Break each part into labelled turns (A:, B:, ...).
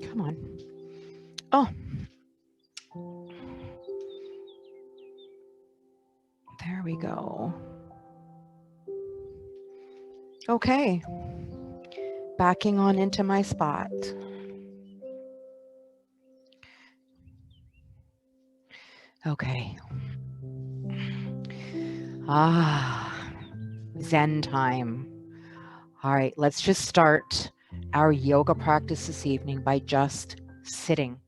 A: Come on. Oh, there we go. Okay. Backing on into my spot. Okay. Zen time. All right, let's just start our yoga practice this evening by just sitting.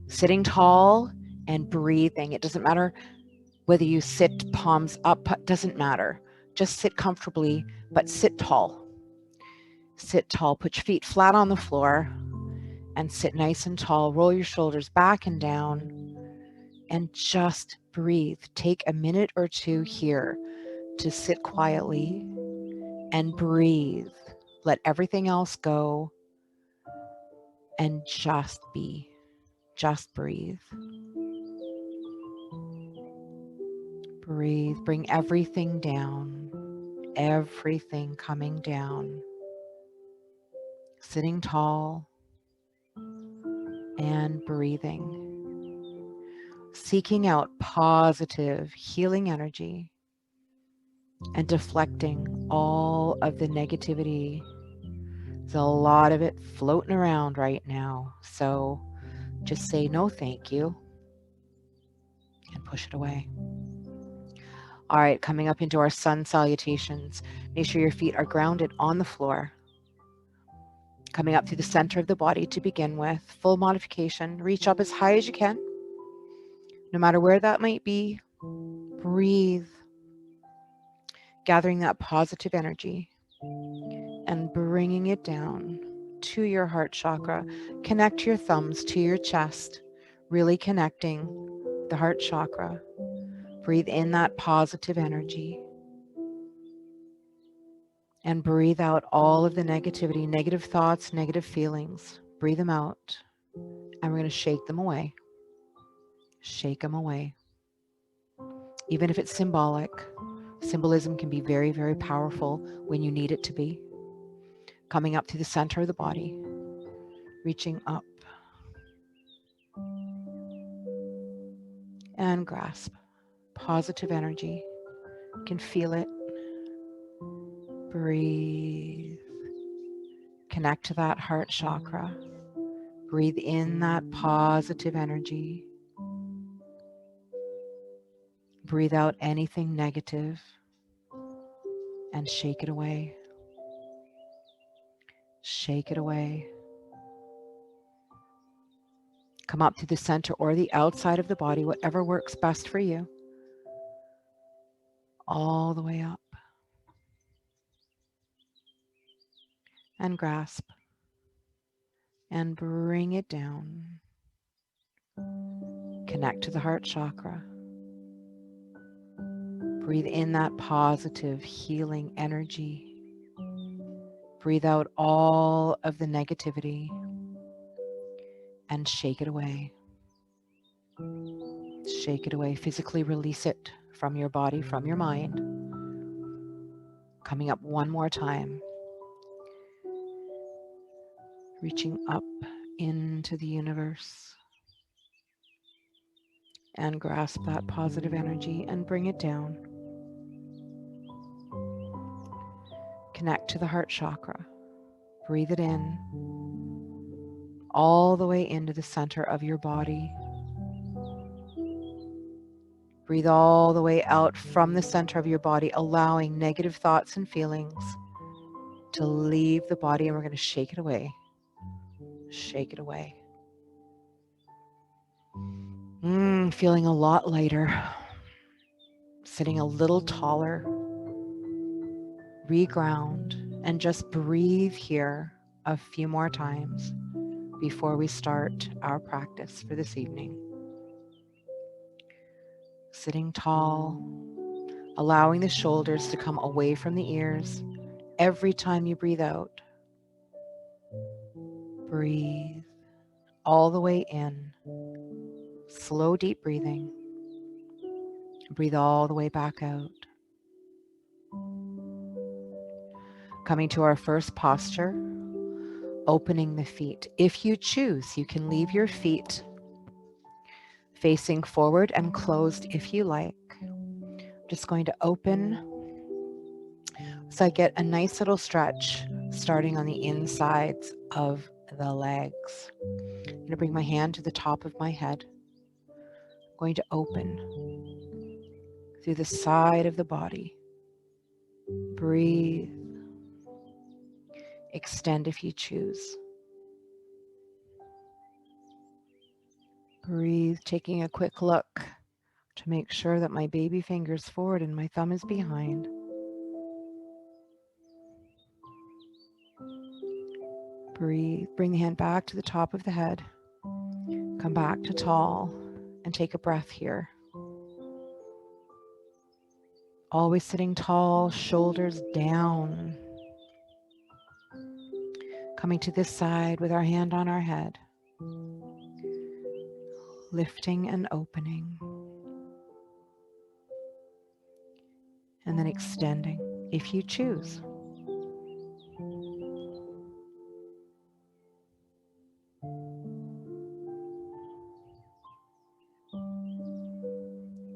A: Sitting tall and breathing. It doesn't matter whether you sit palms up, doesn't matter. Just sit comfortably, but sit tall. Sit tall. Put your feet flat on the floor and sit nice and tall. Roll your shoulders back and down and just breathe. Take a minute or two here to sit quietly and breathe. Let everything else go and just be. Just breathe. Breathe. Bring everything down. Everything coming down. Sitting tall and breathing. Seeking out positive healing energy and deflecting all of the negativity. There's a lot of it floating around right now. So just say no thank you and push it away. All right, coming up into our sun salutations. Make sure your feet are grounded on the floor. Coming up through the center of the body to begin with. Full modification. Reach up as high as you can. No matter where that might be, breathe. Gathering that positive energy and bringing it down to your heart chakra. Connect your thumbs to your chest, really connecting the heart chakra. Breathe in that positive energy and breathe out all of the negativity, negative thoughts, negative feelings. Breathe them out and we're going to shake them away. Shake them away. Even if it's symbolic, symbolism can be very, very powerful when you need it to be. Coming up to the center of the body, reaching up and grasp. Positive energy. You can feel it. Breathe. Connect to that heart chakra. Breathe in that positive energy. Breathe out anything negative and shake it away. Shake it away. Come up to the center or the outside of the body, whatever works best for you. All the way up. And grasp. And bring it down. Connect to the heart chakra. Breathe in that positive healing energy. Breathe out all of the negativity and shake it away. Shake it away. Physically release it from your body, from your mind. Coming up one more time. Reaching up into the universe. And grasp that positive energy and bring it down. Connect to the heart chakra. Breathe it in all the way into the center of your body. Breathe all the way out from the center of your body, allowing negative thoughts and feelings to leave the body, and we're going to shake it away. Shake it away. Feeling a lot lighter. Sitting a little taller. Reground and just breathe here a few more times before we start our practice for this evening. Sitting tall, allowing the shoulders to come away from the ears every time you breathe out. Breathe all the way in. Slow, deep breathing. Breathe all the way back out. Coming to our first posture, opening the feet. If you choose, you can leave your feet facing forward and closed if you like. I'm just going to open so I get a nice little stretch starting on the insides of the legs. I'm going to bring my hand to the top of my head. I'm going to open through the side of the body. Breathe. Extend if you choose. Breathe, taking a quick look to make sure that my baby finger's forward and my thumb is behind. Breathe. Bring the hand back to the top of the head. Come back to tall and take a breath here. Always sitting tall, shoulders down. Coming to this side with our hand on our head. Lifting and opening. And then extending if you choose.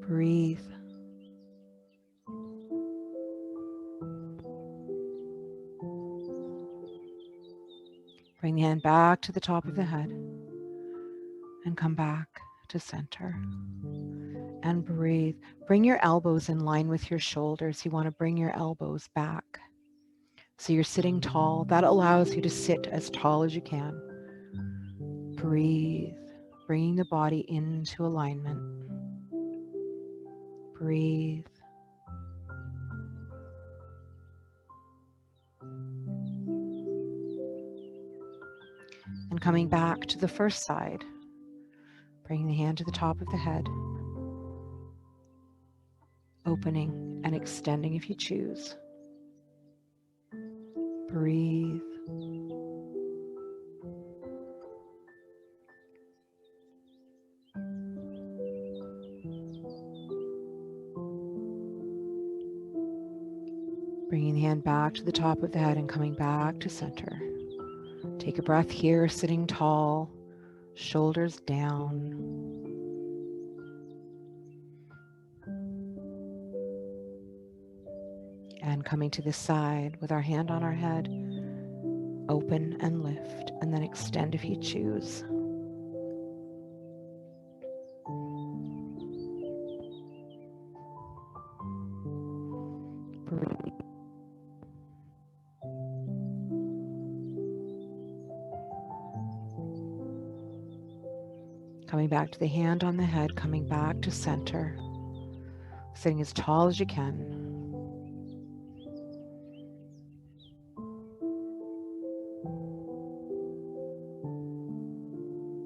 A: Breathe. Bring the hand back to the top of the head and come back to center. And breathe. Bring your elbows in line with your shoulders. You want to bring your elbows back. So you're sitting tall. That allows you to sit as tall as you can. Breathe. Bringing the body into alignment. Breathe. And coming back to the first side. Bringing the hand to the top of the head. Opening and extending if you choose. Breathe. Bringing the hand back to the top of the head and coming back to center. Take a breath here, sitting tall, shoulders down. And coming to this side with our hand on our head, open and lift, and then extend if you choose. Breathe. Coming back to the hand on the head, coming back to center, sitting as tall as you can.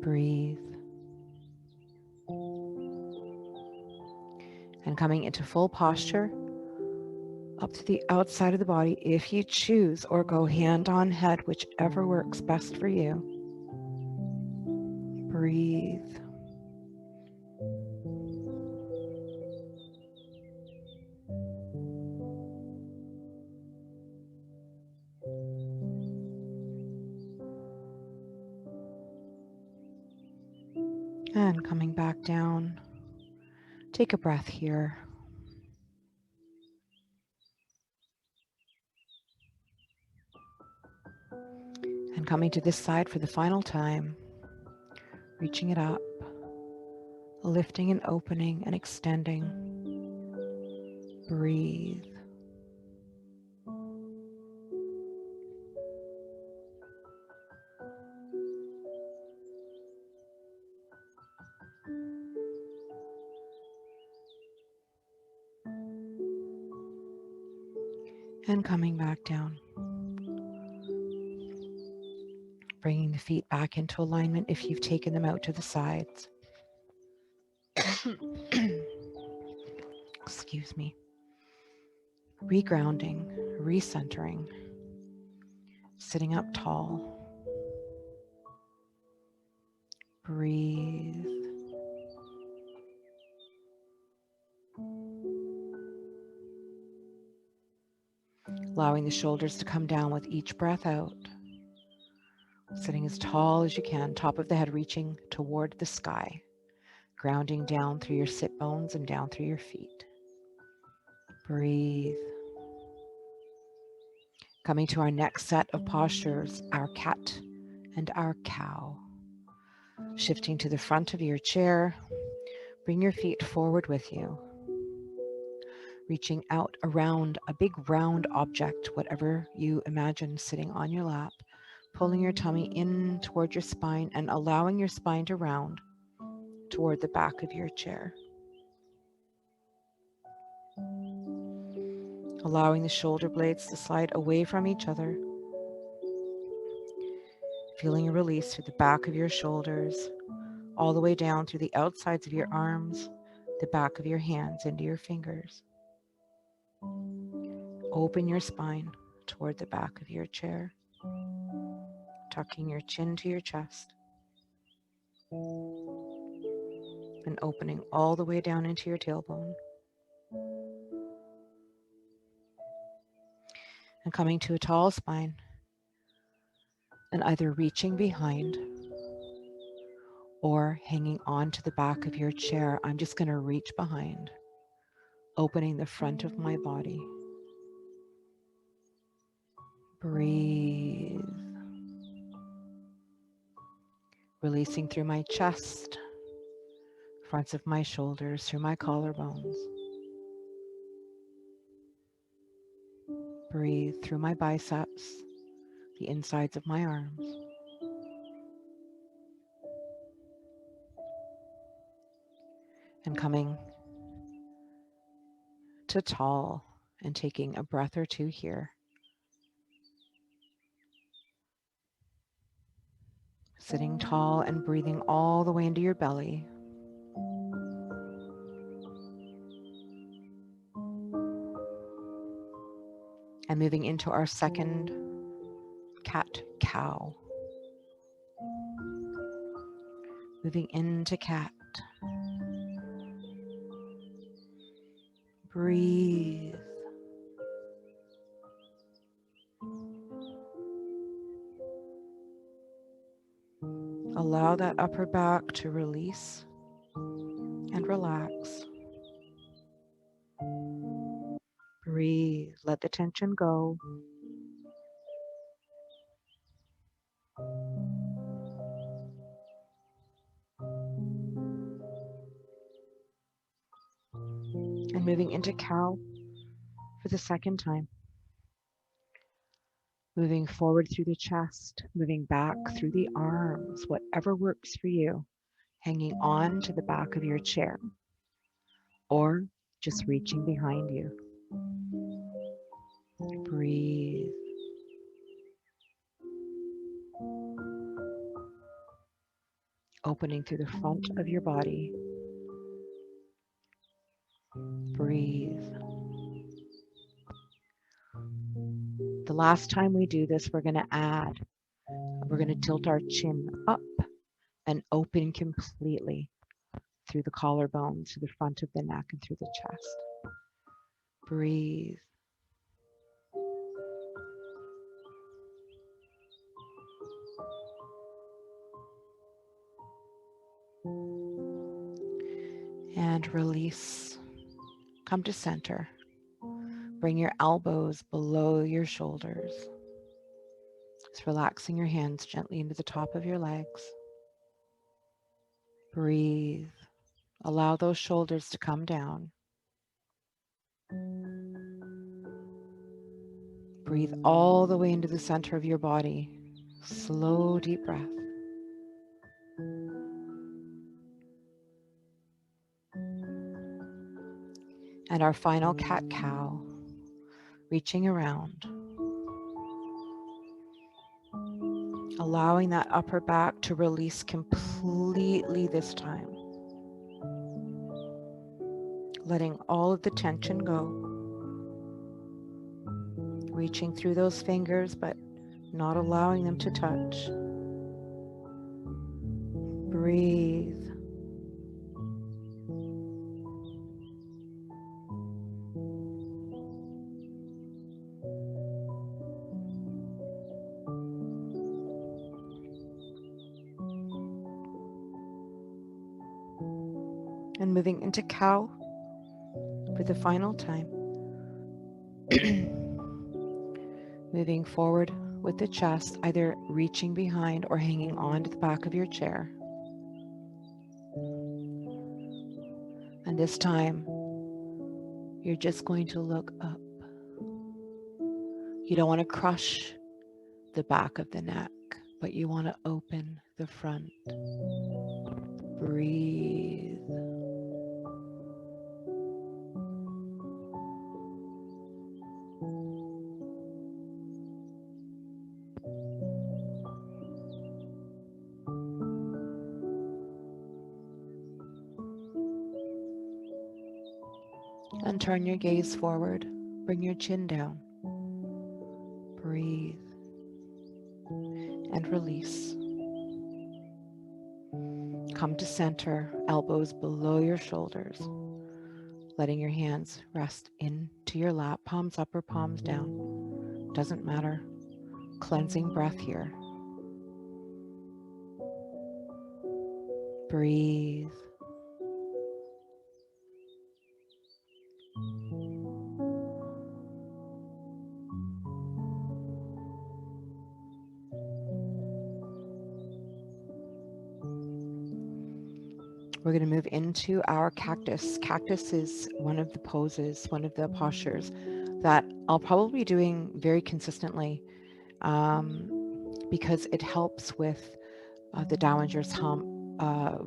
A: Breathe. And coming into full posture, up to the outside of the body if you choose, or go hand on head, whichever works best for you. Breathe. And coming back down, take a breath here. And coming to this side for the final time, reaching it up, lifting and opening and extending. Breathe. And coming back down. Bringing the feet back into alignment if you've taken them out to the sides. Excuse me. Regrounding, recentering, sitting up tall. Breathe. Allowing the shoulders to come down with each breath out. Sitting as tall as you can, top of the head reaching toward the sky. Grounding down through your sit bones and down through your feet. Breathe. Coming to our next set of postures, our cat and our cow. Shifting to the front of your chair, bring your feet forward with you. Reaching out around a big round object, whatever you imagine sitting on your lap, pulling your tummy in toward your spine and allowing your spine to round toward the back of your chair. Allowing the shoulder blades to slide away from each other. Feeling a release through the back of your shoulders, all the way down through the outsides of your arms, the back of your hands into your fingers. Open your spine toward the back of your chair, tucking your chin to your chest, and opening all the way down into your tailbone. And coming to a tall spine, and either reaching behind or hanging on to the back of your chair. I'm just going to reach behind, opening the front of my body. Breathe. Releasing through my chest, fronts of my shoulders, through my collarbones. Breathe through my biceps, the insides of my arms. And coming to tall and taking a breath or two here. Sitting tall and breathing all the way into your belly. And moving into our second cat-cow. Moving into cat. Breathe. Allow that upper back to release and relax. Breathe. Let the tension go. And moving into cow for the second time. Moving forward through the chest, moving back through the arms, whatever works for you. Hanging on to the back of your chair or just reaching behind you. Breathe. Opening through the front of your body. Breathe. The last time we do this, we're going to tilt our chin up and open completely through the collarbone, to the front of the neck and through the chest. Breathe. And release. Come to center. Bring your elbows below your shoulders. Just relaxing your hands gently into the top of your legs. Breathe. Allow those shoulders to come down. Breathe all the way into the center of your body. Slow, deep breath. And our final cat-cow, reaching around. Allowing that upper back to release completely this time. Letting all of the tension go. Reaching through those fingers, but not allowing them to touch. Breathe. And moving into cow for the final time. Moving forward with the chest, either reaching behind or hanging on to the back of your chair. And this time, you're just going to look up. You don't want to crush the back of the neck, but you want to open the front. Breathe. And turn your gaze forward. Bring your chin down. Breathe. And release. Come to center, elbows below your shoulders. Letting your hands rest into your lap, palms up or palms down. Doesn't matter. Cleansing breath here. Breathe. We're going to move into our cactus. Cactus is one of the poses, one of the postures that I'll probably be doing very consistently because it helps with the Dowager's hump,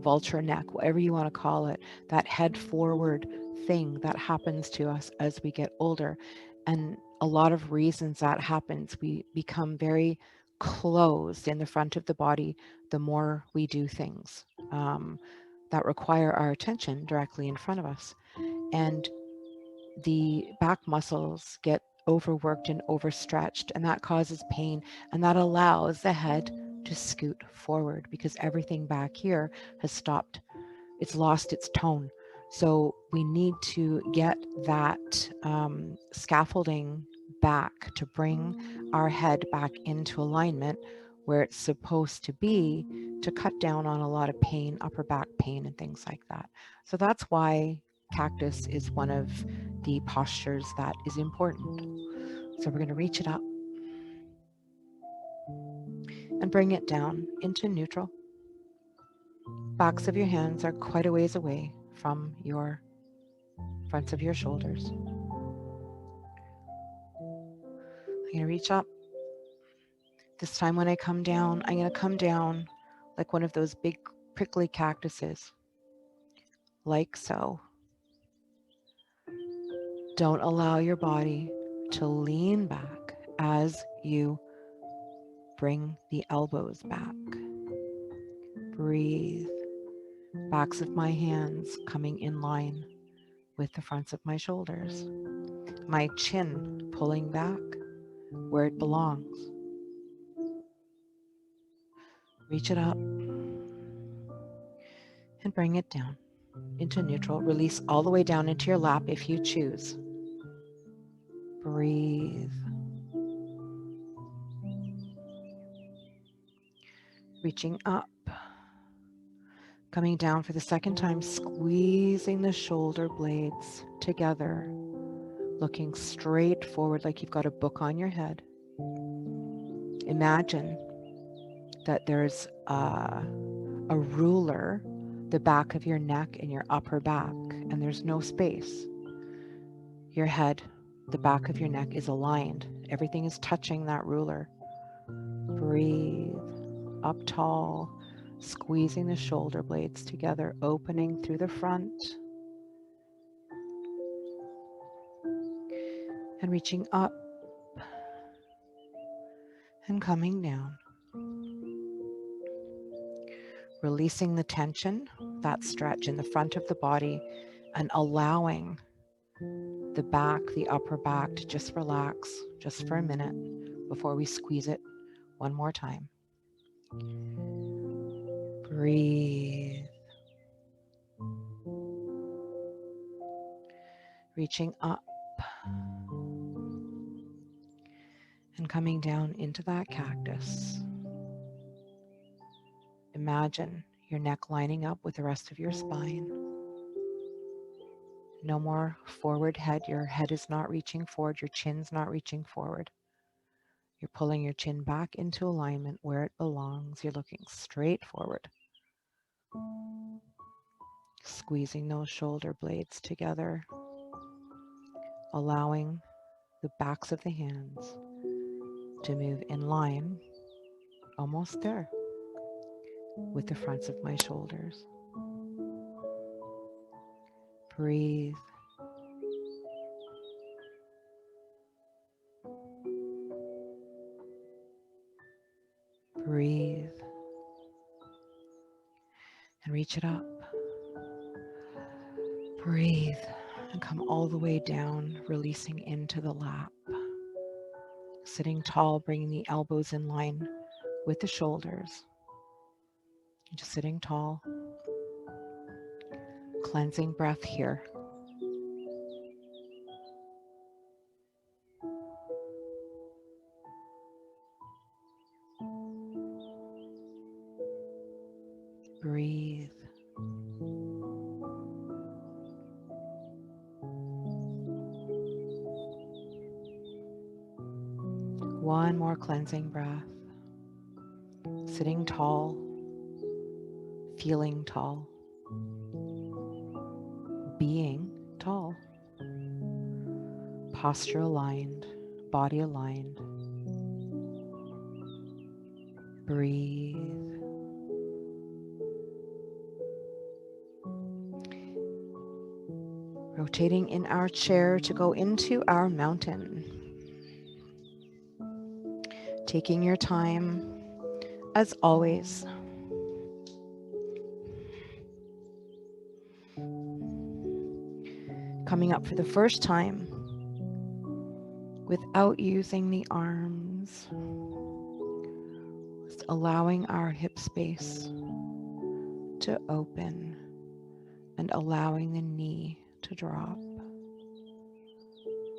A: vulture neck, whatever you want to call it, that head forward thing that happens to us as we get older. And a lot of reasons that happens, we become very closed in the front of the body the more we do things that require our attention directly in front of us. And the back muscles get overworked and overstretched, and that causes pain, and that allows the head to scoot forward because everything back here has stopped. It's lost its tone. So we need to get that scaffolding back to bring our head back into alignment where it's supposed to be, to cut down on a lot of pain, upper back pain and things like that. So that's why cactus is one of the postures that is important. So we're going to reach it up and bring it down into neutral. Backs of your hands are quite a ways away from your fronts of your shoulders. I'm going to reach up. This time when I come down, I'm going to come down like one of those big prickly cactuses, like so. Don't allow your body to lean back as you bring the elbows back. Breathe. Backs of my hands coming in line with the fronts of my shoulders. My chin pulling back where it belongs. Reach it up and bring it down into neutral. Release all the way down into your lap if you choose. Breathe. Reaching up. Coming down for the second time, squeezing the shoulder blades together, looking straight forward like you've got a book on your head. Imagine that there's a ruler, the back of your neck and your upper back, and there's no space. Your head, the back of your neck is aligned. Everything is touching that ruler. Breathe. Up tall, squeezing the shoulder blades together, opening through the front. And reaching up and coming down. Releasing the tension, that stretch in the front of the body, and allowing the back, the upper back to just relax just for a minute before we squeeze it one more time. Breathe. Reaching up and coming down into that cactus. Imagine your neck lining up with the rest of your spine. No more forward head. Your head is not reaching forward. Your chin's not reaching forward. You're pulling your chin back into alignment where it belongs. You're looking straight forward. Squeezing those shoulder blades together, allowing the backs of the hands to move in line, almost there, with the fronts of my shoulders. Breathe. Breathe. And reach it up. Breathe. And come all the way down, releasing into the lap. Sitting tall, bringing the elbows in line with the shoulders. Just sitting tall. Cleansing breath here. Breathe. One more cleansing breath. Sitting tall, feeling tall, being tall. Posture aligned, body aligned. Breathe. Rotating in our chair to go into our mountain. Taking your time, as always. Coming up for the first time without using the arms. Just allowing our hip space to open and allowing the knee to drop.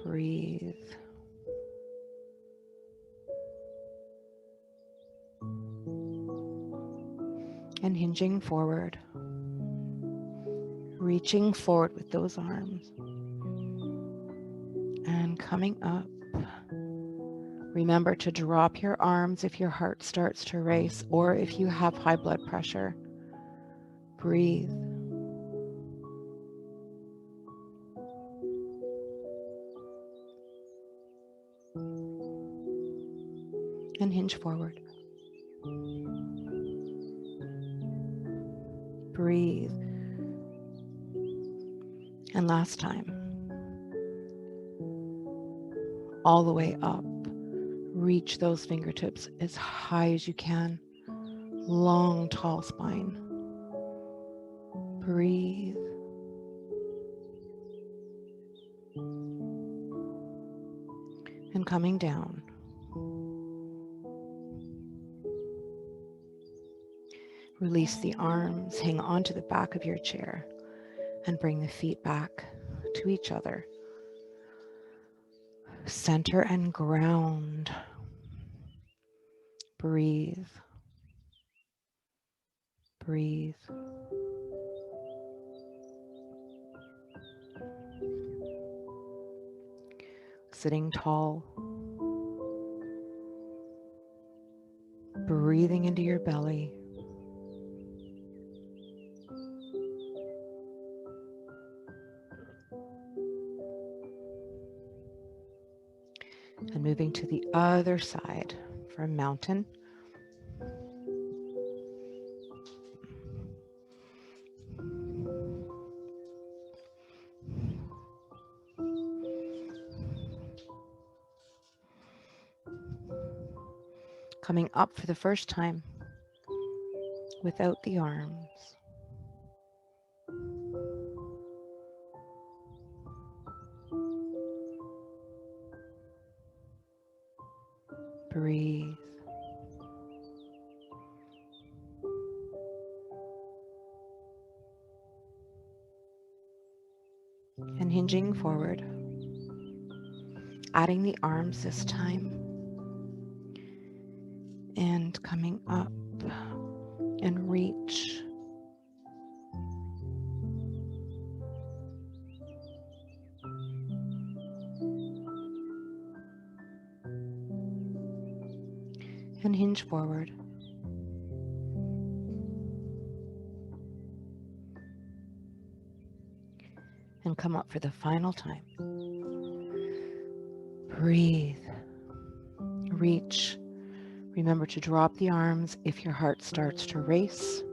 A: Breathe. And hinging forward. Reaching forward with those arms. And coming up. Remember to drop your arms if your heart starts to race or if you have high blood pressure. Breathe. And hinge forward. Breathe. And last time. All the way up. Reach those fingertips as high as you can. Long, tall spine. Breathe. And coming down. Release the arms, hang onto the back of your chair, and bring the feet back to each other. Center and ground. Breathe. Breathe. Sitting tall. Breathing into your belly. And moving to the other side for a mountain. Coming up for the first time without the arms. Breathe. And hinging forward. Adding the arms this time. And coming up and reach. and hinge forward. And come up for the final time. Breathe. Reach. Remember to drop the arms if your heart starts to race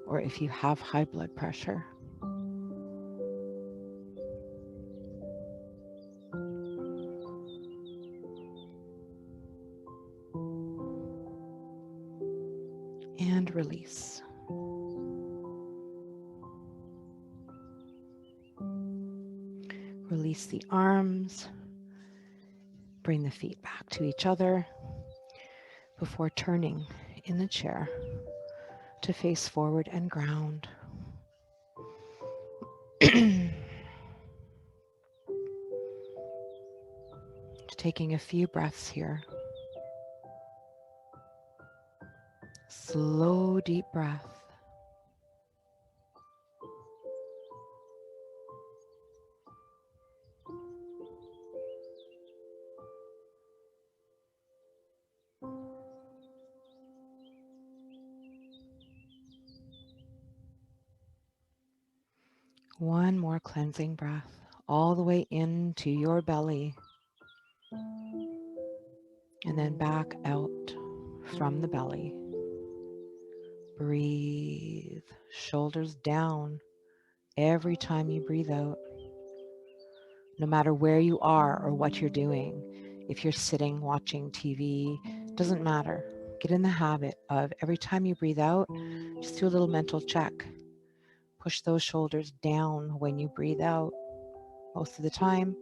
A: or if you have high blood pressure. And release. Release the arms. Bring the feet back to each other before turning in the chair to face forward and ground. Taking a few breaths here. Slow, deep breath. One more cleansing breath all the way into your belly and then back out from the belly. Breathe, shoulders down every time you breathe out. No matter where you are or what you're doing, if you're sitting watching TV, doesn't matter. Get in the habit of every time you breathe out, just do a little mental check. Push those shoulders down when you breathe out. Most of the time,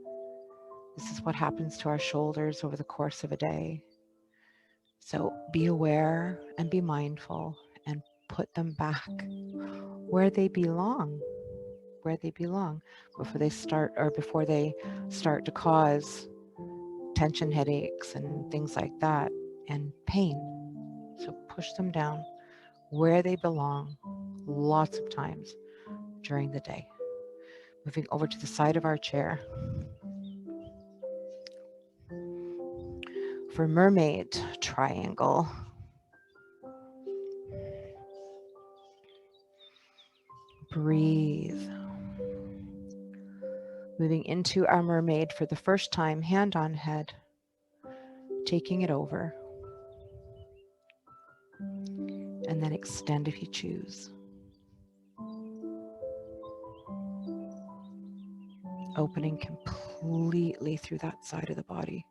A: this is what happens to our shoulders over the course of a day. So be aware and be mindful and put them back where they belong, before they start to cause tension headaches and things like that and pain. So push them down where they belong lots of times during the day. Moving over to the side of our chair. For mermaid triangle, breathe. Moving into our mermaid for the first time, hand on head, taking it over. And then extend if you choose. Opening completely through that side of the body.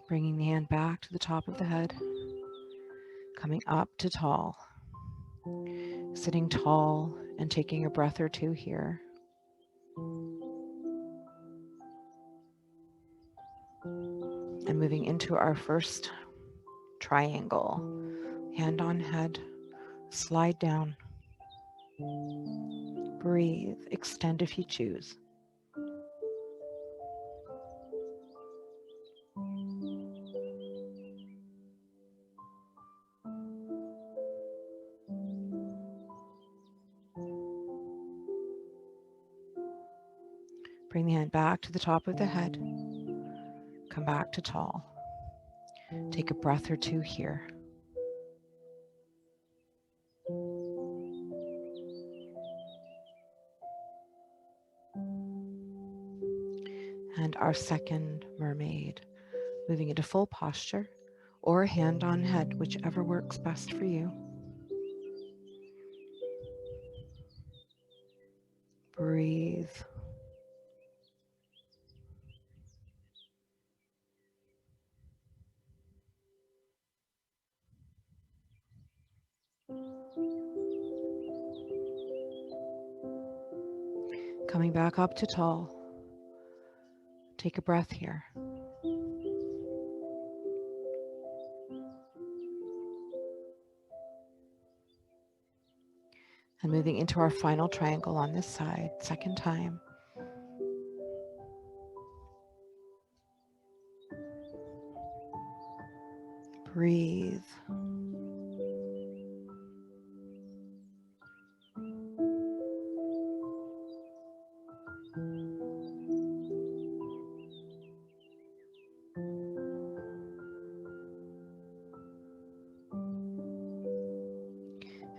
A: Bringing the hand back to the top of the head. Coming up to tall. Sitting tall and taking a breath or two here. And moving into our first triangle. Hand on head, slide down. Breathe, extend if you choose. Bring the hand back to the top of the head. Come back to tall. Take a breath or two here. And our second mermaid, moving into full posture or hand on head, whichever works best for you. Breathe. Coming back up to tall. Take a breath here. And moving into our final triangle on this side, second time. Breathe.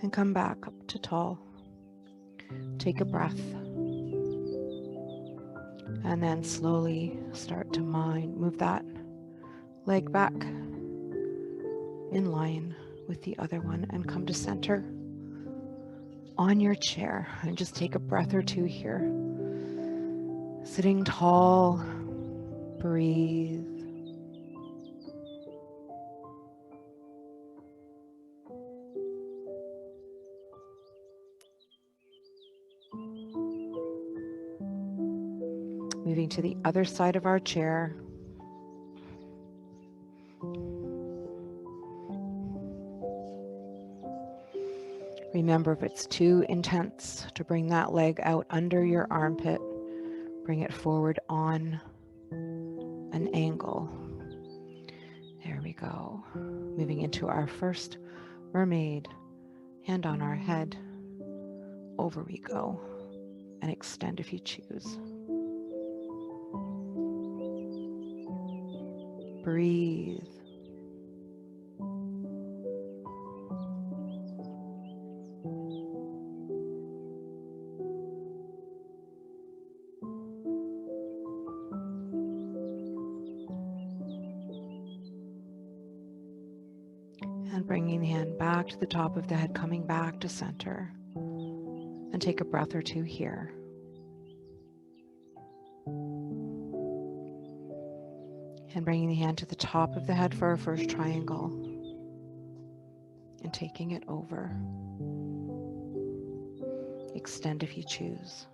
A: And come back up to tall. Take a breath. And then slowly start to move that leg back in line with the other one and come to center on your chair. And just take a breath or two here. Sitting tall, breathe. Moving to the other side of our chair. Remember, if it's too intense, to bring that leg out under your armpit, bring it forward on an angle. There we go. Moving into our first mermaid, hand on our head. Over we go, and extend if you choose. Breathe. And bringing the hand back to the top of the head, coming back to center. And take a breath or two here. And bringing the hand to the top of the head for our first triangle. And taking it over. Extend if you choose.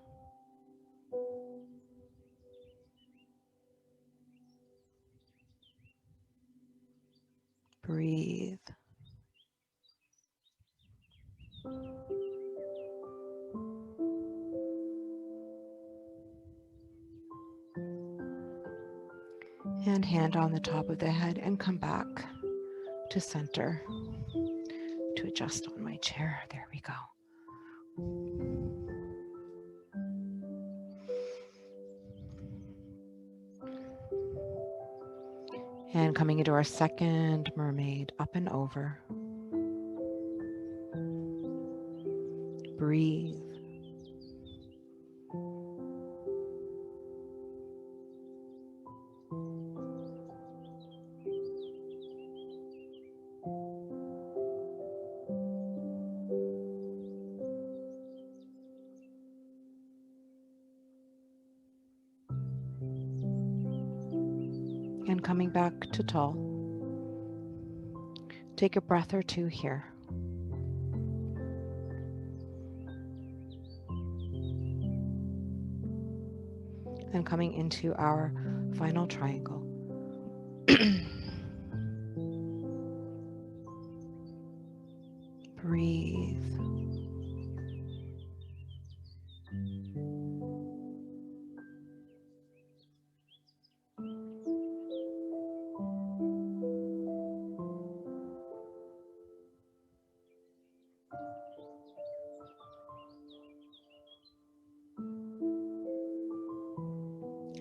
A: Breathe. And hand on the top of the head and come back to center to adjust on my chair. There we go. And coming into our second mermaid, up and over. Breathe. And coming back to tall. Take a breath or two here. And coming into our final triangle. Breathe.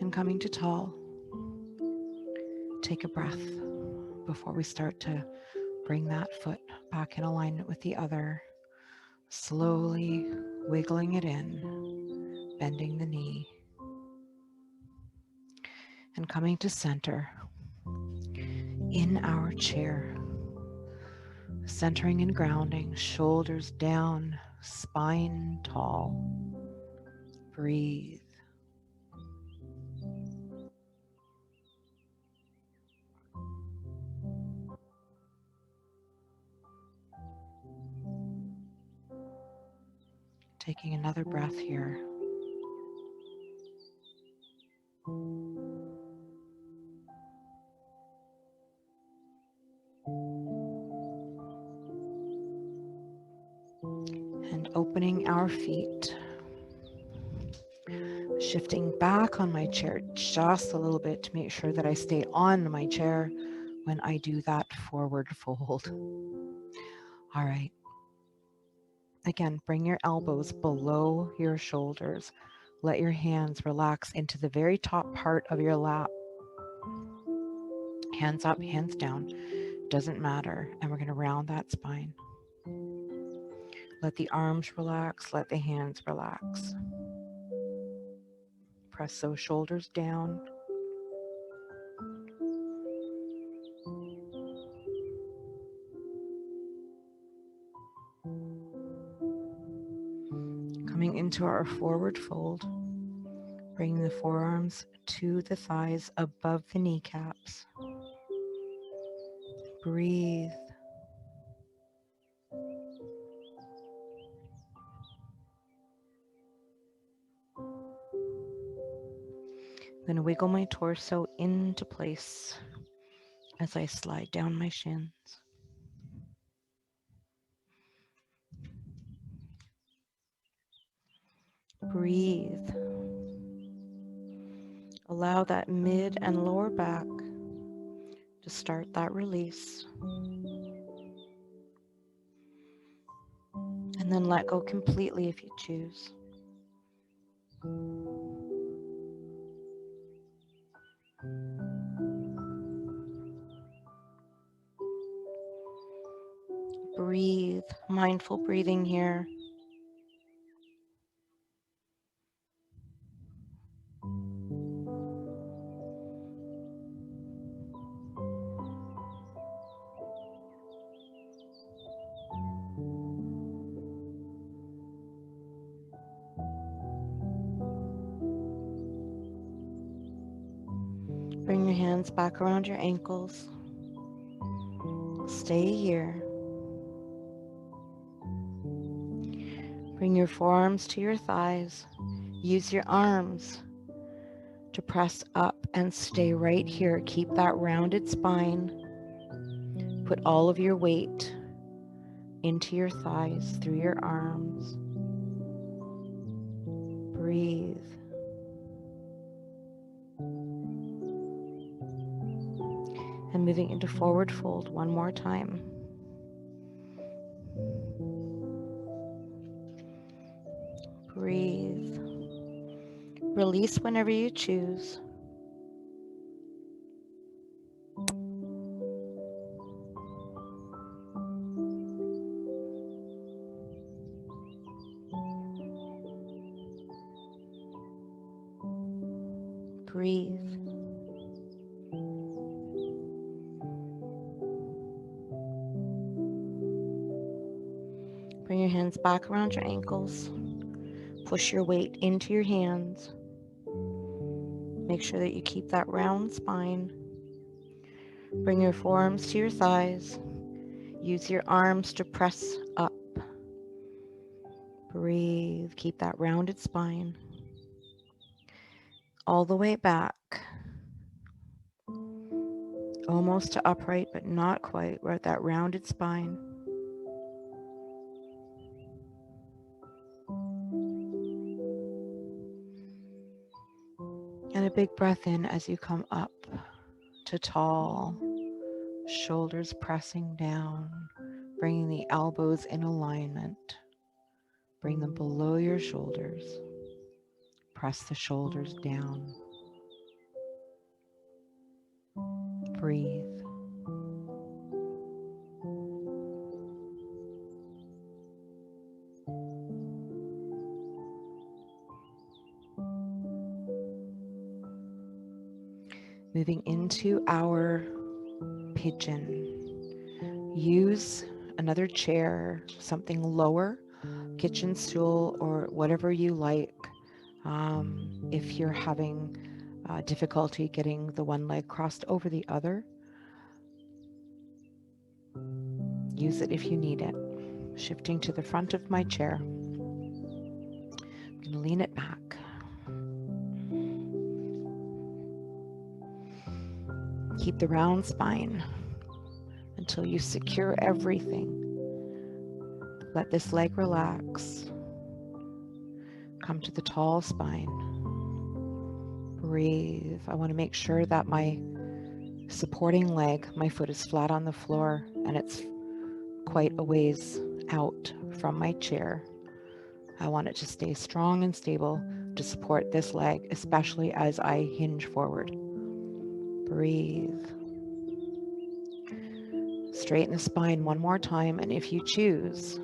A: And coming to tall, take a breath before we start to bring that foot back in alignment with the other, slowly wiggling it in, bending the knee, and coming to center in our chair, centering and grounding, shoulders down, spine tall. Breathe. Taking another breath here. And opening our feet. Shifting back on my chair just a little bit to make sure that I stay on my chair when I do that forward fold. All right. Again, bring your elbows below your shoulders. Let your hands relax into the very top part of your lap. Hands up, hands down, doesn't matter. And we're going to round that spine. Let the arms relax, let the hands relax. Press those shoulders down. Coming into our forward fold, bringing the forearms to the thighs above the kneecaps. Breathe. I'm going to wiggle my torso into place as I slide down my shins. Breathe. Allow that mid and lower back to start that release. And then let go completely if you choose. Breathe, mindful breathing here. Bring your hands back around your ankles. Stay here. Bring your forearms to your thighs. Use your arms to press up and stay right here. Keep that rounded spine. Put all of your weight into your thighs through your arms. Breathe. And moving into forward fold one more time. Breathe. Release whenever you choose. Breathe. Bring your hands back around your ankles. Push your weight into your hands. Make sure that you keep that round spine. Bring your forearms to your thighs. Use your arms to press up. Breathe. Keep that rounded spine. All the way back. Almost to upright, but not quite. We're at that rounded spine. And a big breath in as you come up to tall, shoulders pressing down, bringing the elbows in alignment. Bring them below your shoulders. Press the shoulders down. Breathe. Moving into our pigeon. Use another chair, something lower, kitchen stool, or whatever you like. If you're having difficulty getting the one leg crossed over the other, use it if you need it. Shifting to the front of my chair. I'm going to lean it back. Keep the round spine until you secure everything. Let this leg relax. Come to the tall spine. Breathe. I want to make sure that my supporting leg, my foot is flat on the floor and it's quite a ways out from my chair. I want it to stay strong and stable to support this leg, especially as I hinge forward. Breathe. Straighten the spine one more time, and if you choose,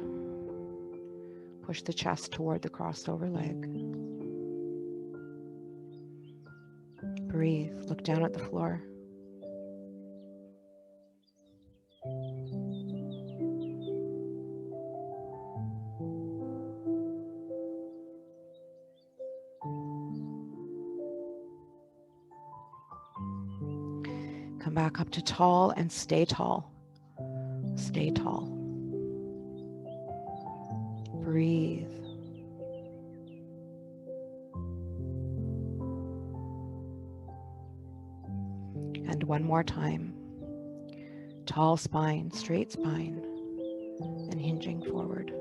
A: Push the chest toward the crossover leg. Breathe. Look down at the floor. Come back up to tall and stay tall. Stay tall. Breathe. And one more time. Tall spine, straight spine, and hinging forward.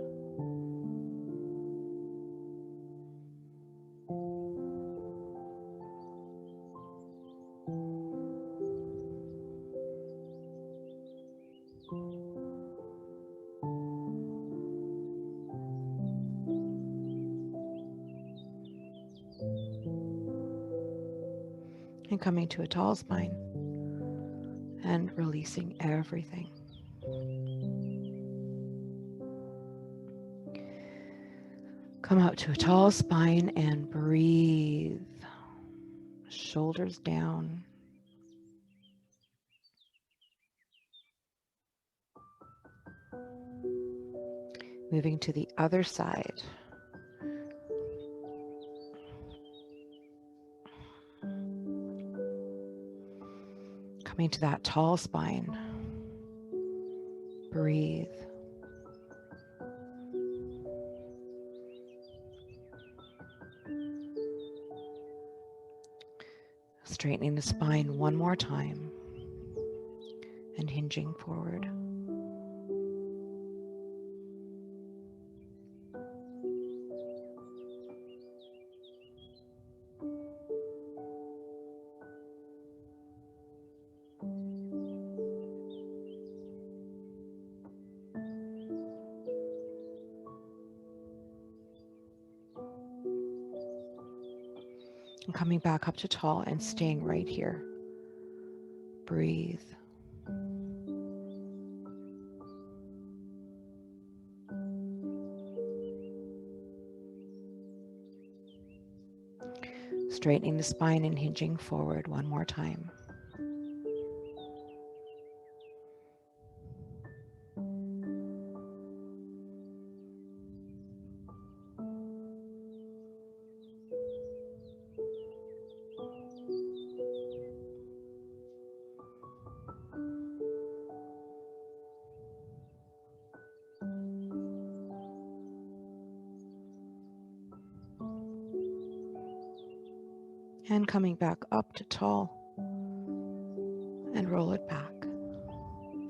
A: And coming to a tall spine and releasing everything. Come out to a tall spine and breathe. Shoulders down. Moving to the other side. Coming to that tall spine. Breathe. Straightening the spine one more time and hinging forward. And coming back up to tall and staying right here. Breathe. Straightening the spine and hinging forward one more time. And coming back up to tall and roll it back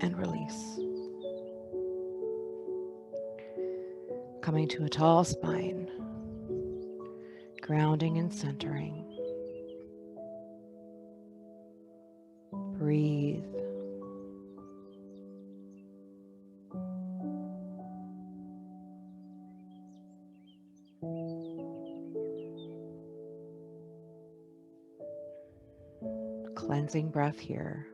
A: and release. Coming to a tall spine, grounding and centering. Breathe. Cleansing breath here.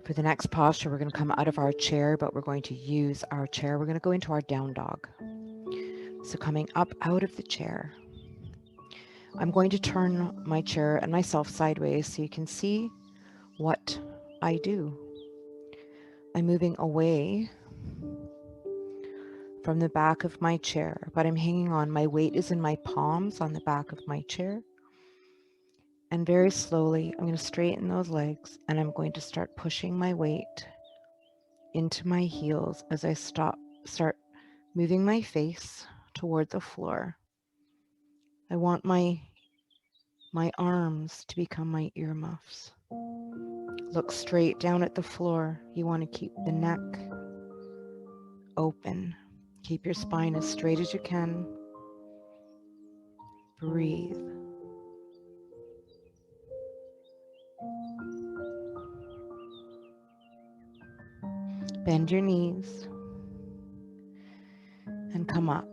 A: For the next posture, we're going to come out of our chair, but we're going to use our chair. We're going to go into our down dog. So coming up out of the chair, I'm going to turn my chair and myself sideways so you can see what I do. I'm moving away from the back of my chair, but I'm hanging on. My weight is in my palms on the back of my chair. And very slowly, I'm going to straighten those legs and I'm going to start pushing my weight into my heels as I start moving my face toward the floor. I want my arms to become my earmuffs. Look straight down at the floor. You want to keep the neck open. Keep your spine as straight as you can. Breathe. Bend your knees and come up.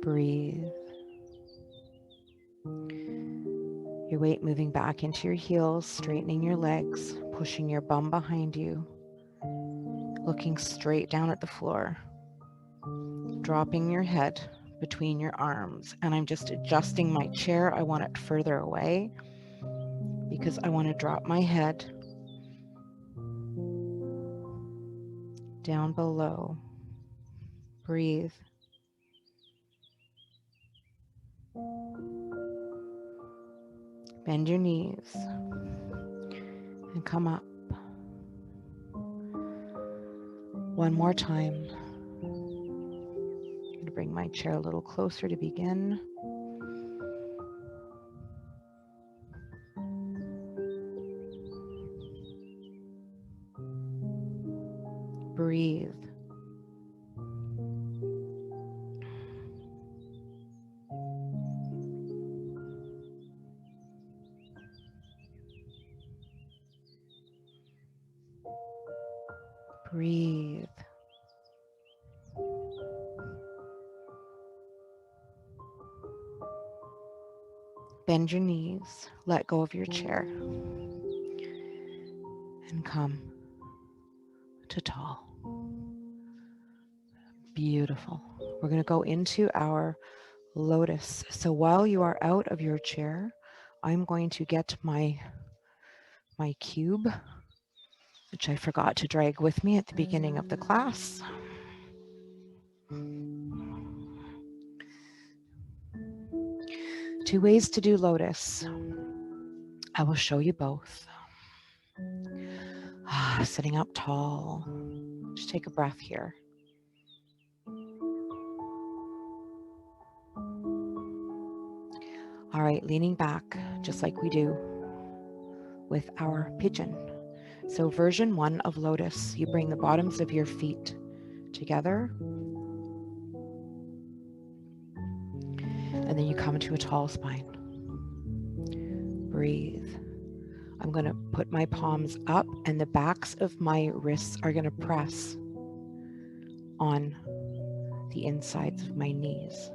A: Breathe. Your weight moving back into your heels, straightening your legs, pushing your bum behind you, looking straight down at the floor, dropping your head between your arms. And I'm just adjusting my chair. I want it further away because I want to drop my head down below. Breathe. Bend your knees and come up. One more time. I'm going to bring my chair a little closer to begin. Breathe. Breathe. Bend your knees, let go of your chair, and come to tall. Beautiful. We're going to go into our lotus. So while you are out of your chair, I'm going to get my cube, which I forgot to drag with me at the beginning of the class. Two ways to do lotus. I will show you both. Sitting up tall. Just take a breath here. All right, leaning back, just like we do with our pigeon. So version 1 of lotus, you bring the bottoms of your feet together, and then you come to a tall spine. Breathe. I'm going to put my palms up, and the backs of my wrists are going to press on the insides of my knees.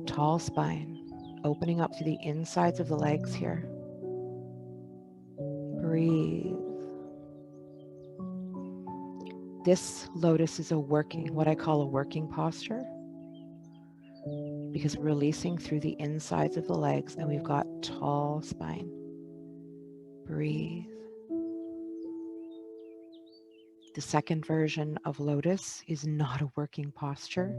A: Tall spine, opening up through the insides of the legs here. Breathe. This lotus is what I call a working posture, because we're releasing through the insides of the legs, and we've got tall spine. Breathe. The second version of lotus is not a working posture.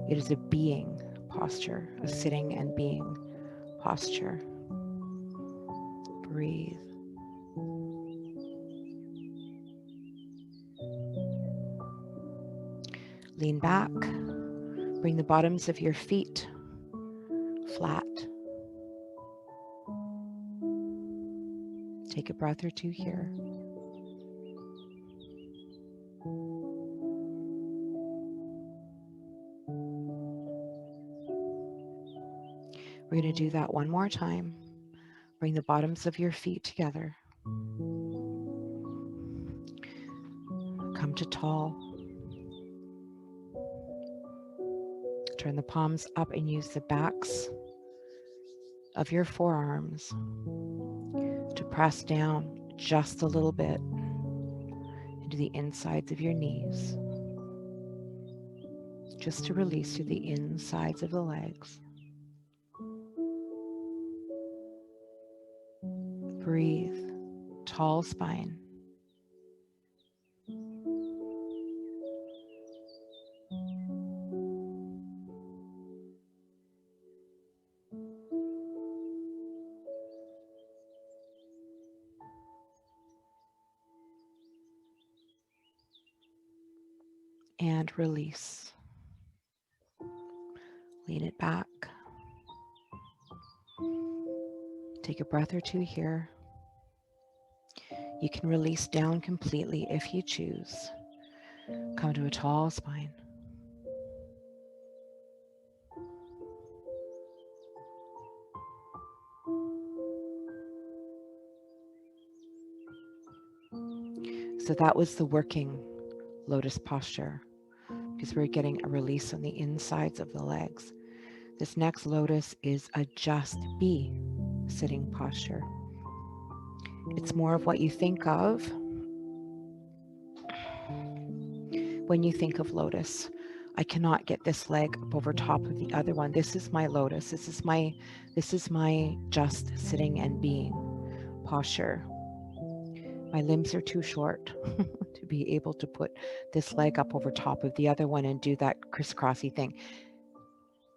A: It is a being posture, a sitting and being posture. Breathe. Lean back. Bring the bottoms of your feet flat. Take a breath or two here. We're going to do that one more time. Bring the bottoms of your feet together. Come to tall. Turn the palms up and use the backs of your forearms to press down just a little bit into the insides of your knees, just to release through the insides of the legs. Breathe. Tall spine. And release. Lean it back. Take a breath or two here. You can release down completely if you choose. Come to a tall spine. So that was the working lotus posture, because we're getting a release on the insides of the legs. This next lotus is a just be sitting posture. It's more of what you think of when you think of lotus. I cannot get this leg up over top of the other one. This is my lotus. This is my just sitting and being posture. My limbs are too short to be able to put this leg up over top of the other one and do that crisscrossy thing.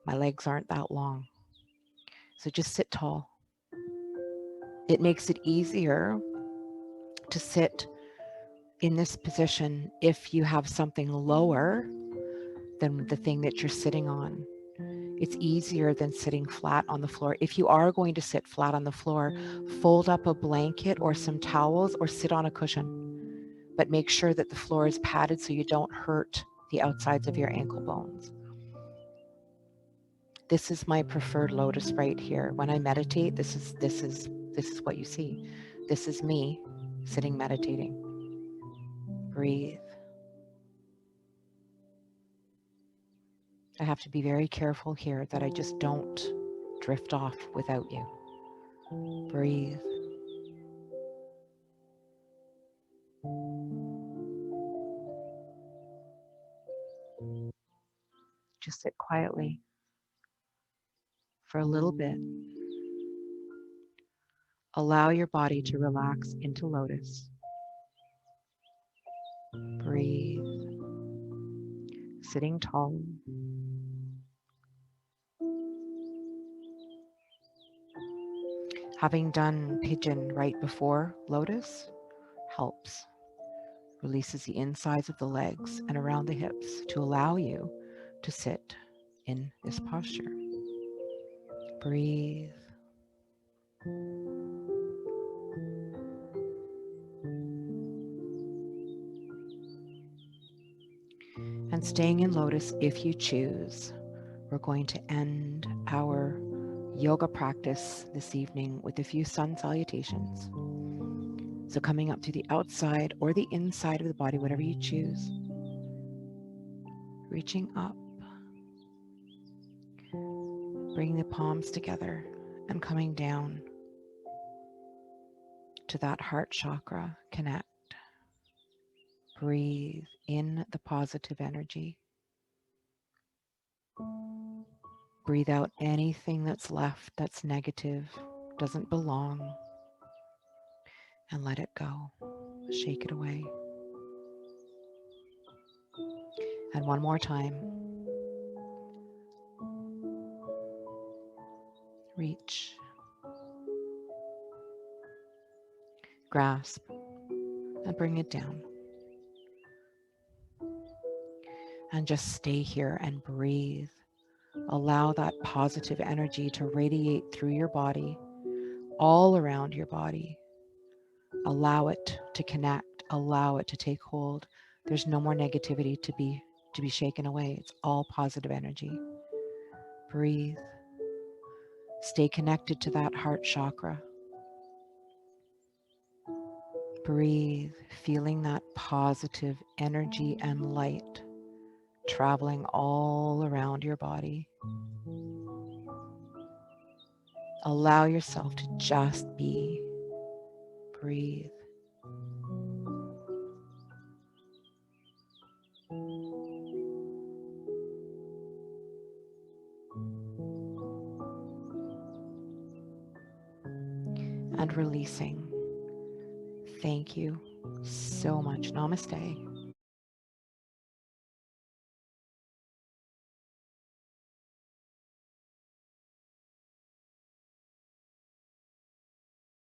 A: My legs aren't that long. So just sit tall. It makes it easier to sit in this position if you have something lower than the thing that you're sitting on. It's easier than sitting flat on the floor. If you are going to sit flat on the floor, fold up a blanket or some towels or sit on a cushion. But make sure that the floor is padded so you don't hurt the outsides of your ankle bones. This is my preferred lotus right here. When I meditate, this is what you see. This is me sitting meditating. Breathe. I have to be very careful here that I just don't drift off without you. Breathe. Just sit quietly for a little bit. Allow your body to relax into lotus. Breathe. Sitting tall. Having done pigeon right before lotus helps. Releases the insides of the legs and around the hips to allow you to sit in this posture. Breathe. And staying in lotus if you choose. We're going to end our yoga practice this evening with a few sun salutations. So coming up to the outside or the inside of the body, whatever you choose. Reaching up. Bringing the palms together and coming down to that heart chakra. Connect. Breathe in the positive energy. Breathe out anything that's left that's negative, doesn't belong, and let it go. Shake it away. And one more time. Reach. Grasp and bring it down. And just stay here and breathe. Allow that positive energy to radiate through your body, all around your body. Allow it to connect. Allow it to take hold. There's no more negativity to be shaken away. It's all positive energy. Breathe. Stay connected to that heart chakra. Breathe, feeling that positive energy and light traveling all around your body. Allow yourself to just be. Breathe. And releasing. Thank you so much. Namaste.